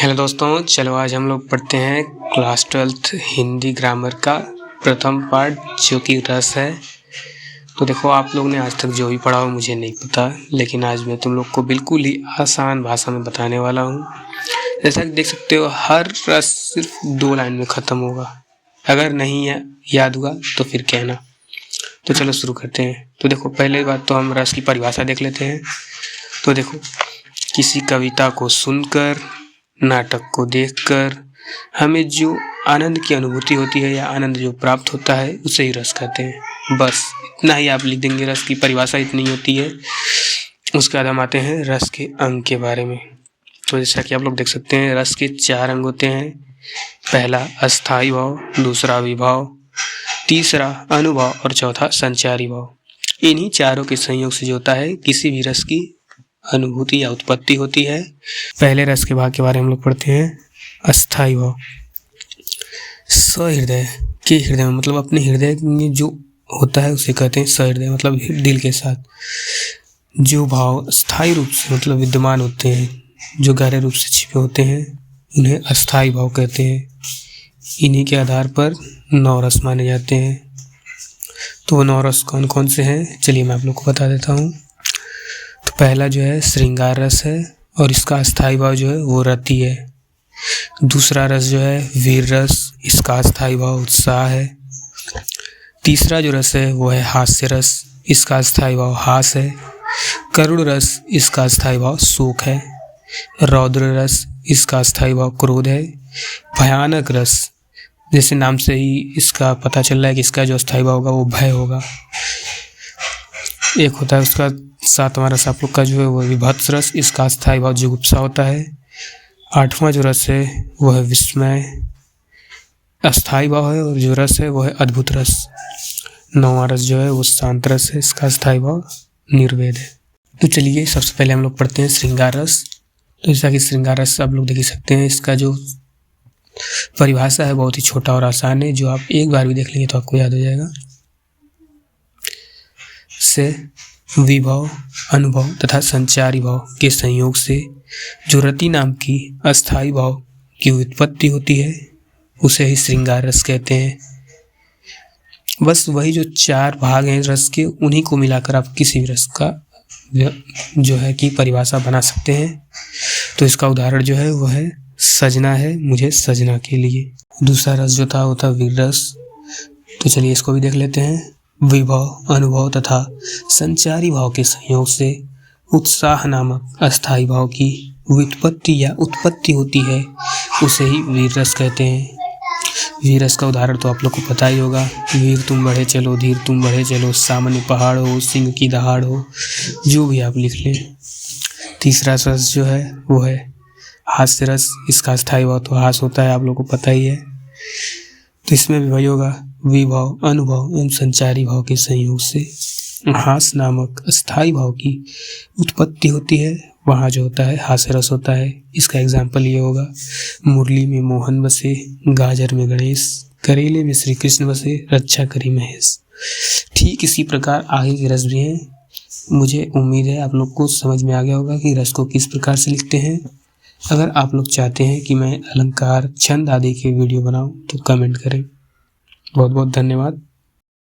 Hello दोस्तों, चलो आज हम लोग पढ़ते हैं क्लास 12th हिंदी ग्रामर का प्रथम पार्ट जो कि रस है। तो देखो, आप लोग ने आज तक जो भी पढ़ा हो मुझे नहीं पता, लेकिन आज मैं तुम लोग को बिल्कुल ही आसान भाषा में बताने वाला हूँ। जैसा कि देख सकते हो, हर रस सिर्फ 2 लाइन में ख़त्म होगा। अगर नहीं है याद हुआ तो फिर कहना। तो चलो शुरू करते हैं। तो देखो, पहले बात तो हम रस की परिभाषा देख लेते हैं। तो देखो, किसी कविता को सुनकर, नाटक को देखकर हमें जो आनंद की अनुभूति होती है या आनंद जो प्राप्त होता है उसे ही रस कहते हैं। बस इतना ही आप लिख देंगे। रस की परिभाषा इतनी होती है। उसके बाद हम आते हैं रस के अंग के बारे में। तो जैसा कि आप लोग देख सकते हैं, रस के 4 अंग होते हैं। पहला अस्थाई भाव, दूसरा विभाव, तीसरा अनुभव और चौथा संचारी भाव। इन्हीं चारों के संयोग से जो होता है किसी भी रस की अनुभूति या उत्पत्ति होती है। पहले रस के भाग के बारे में हम लोग पढ़ते हैं। अस्थाई भाव, सहृदय के हृदय में, मतलब अपने हृदय में जो होता है उसे कहते हैं सहृदय, मतलब दिल के साथ। जो भाव स्थायी रूप से मतलब विद्यमान होते हैं, जो गहरे रूप से छिपे होते हैं, उन्हें अस्थाई भाव कहते हैं। इन्हीं के आधार पर 9 रस माने जाते हैं। तो वो 9 रस कौन कौन से हैं, चलिए मैं आप लोग को बता देता हूँ। तो पहला जो है श्रृंगार रस है और इसका अस्थाई भाव जो है वो रति है। दूसरा रस जो है वीर रस, इसका अस्थाई भाव उत्साह है। तीसरा जो रस है वो है हास्य रस, इसका अस्थाई भाव हास है। करुण रस, इसका अस्थाई भाव शोक है। रौद्र रस, इसका अस्थाई भाव क्रोध है। भयानक रस, जैसे नाम से ही इसका पता चल रहा है कि इसका जो अस्थाई भाव होगा वो भय होगा। एक होता है उसका 7वां रस आप लोग का जो है वो विभत्स रस, इसका अस्थाई भाव जुगुप्सा होता है। 8वां जो रस है वो है विस्मय, अस्थाई भाव है, और जो रस है वो है अद्भुत रस। 9वां रस जो है वो शांत रस है, इसका अस्थाई भाव निर्वेद है। तो चलिए सबसे पहले हम लोग पढ़ते हैं श्रृंगार रस। तो जैसा कि श्रृंगार रस आप लोग देख ही सकते हैं, इसका जो परिभाषा है बहुत ही छोटा और आसान है, जो आप एक बार भी देख लेंगे तो आपको याद हो जाएगा। से विभव, अनुभव तथा संचारी भाव के संयोग से जो रति नाम की अस्थाई भाव की उत्पत्ति होती है उसे ही श्रृंगार रस कहते हैं। बस वही जो 4 भाग हैं रस के, उन्हीं को मिलाकर आप किसी भी रस का जो है कि परिभाषा बना सकते हैं। तो इसका उदाहरण जो है वो है सजना है मुझे सजना के लिए। दूसरा रस जो था वो था वीर रस। तो चलिए इसको भी देख लेते हैं। विभव, अनुभव तथा संचारी भाव के संयोग से उत्साह नामक अस्थाई भाव की व्युत्पत्ति या उत्पत्ति होती है, उसे ही वीर रस कहते हैं। वीर रस का उदाहरण तो आप लोग को पता ही होगा। वीर तुम बढ़े चलो, धीर तुम बढ़े चलो, सामने पहाड़ हो, सिंह की दहाड़ हो, जो भी आप लिख लें। तीसरा रस जो है वो है हास्य रस, इसका अस्थाई भाव तो हास होता है, आप लोग को पता ही है। तो इसमें भी वही होगा, विभव, अनुभव एवं संचारी भाव के संयोग से हास नामक अस्थाई भाव की उत्पत्ति होती है। वहाँ जो होता है हास्य रस होता है। इसका एग्जाम्पल ये होगा, मुरली में मोहन बसे, गाजर में गणेश, करेले में श्री कृष्ण बसे, रक्षा करी महेश। ठीक इसी प्रकार आगे के रस भी हैं। मुझे उम्मीद है आप लोग को समझ में आ गया होगा कि रस को किस प्रकार से लिखते हैं। अगर आप लोग चाहते हैं कि मैं अलंकार, छंद आदि के वीडियो बनाऊं तो कमेंट करें। बहुत बहुत धन्यवाद।